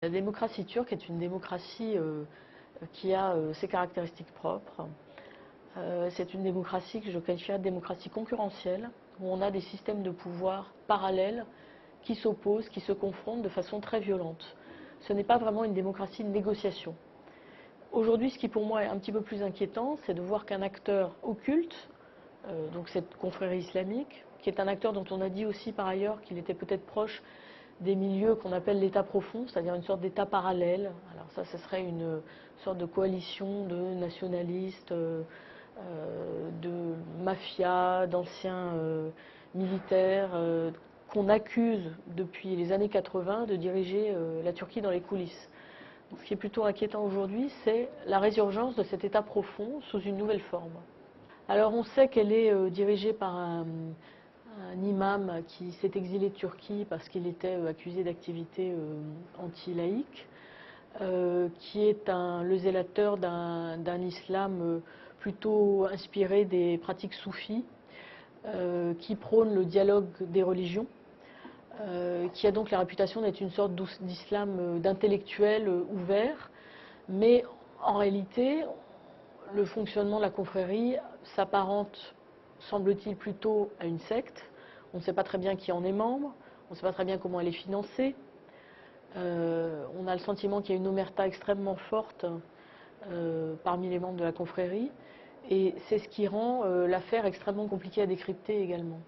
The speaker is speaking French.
La démocratie turque est une démocratie qui a ses caractéristiques propres. C'est une démocratie que je qualifierais de démocratie concurrentielle, où on a des systèmes de pouvoir parallèles qui s'opposent, qui se confrontent de façon très violente. Ce n'est pas vraiment une démocratie de négociation. Aujourd'hui, ce qui pour moi est un petit peu plus inquiétant, c'est de voir qu'un acteur occulte, donc cette confrérie islamique, qui est un acteur dont on a dit aussi par ailleurs qu'il était peut-être proche des milieux qu'on appelle l'État profond, c'est-à-dire une sorte d'État parallèle. Alors ça, ce serait une sorte de coalition de nationalistes, de mafias, d'anciens militaires, qu'on accuse depuis les années 80 de diriger la Turquie dans les coulisses. Ce qui est plutôt inquiétant aujourd'hui, c'est la résurgence de cet État profond sous une nouvelle forme. Alors on sait qu'elle est dirigée par un imam qui s'est exilé de Turquie parce qu'il était accusé d'activité anti-laïque, qui est le zélateur d'un islam plutôt inspiré des pratiques soufis, qui prône le dialogue des religions, qui a donc la réputation d'être une sorte d'islam d'intellectuel ouvert, mais en réalité, le fonctionnement de la confrérie s'apparente, semble-t-il, plutôt à une secte. On ne sait pas très bien qui en est membre, on ne sait pas très bien comment elle est financée. On a le sentiment qu'il y a une omerta extrêmement forte parmi les membres de la confrérie, et c'est ce qui rend l'affaire extrêmement compliquée à décrypter également.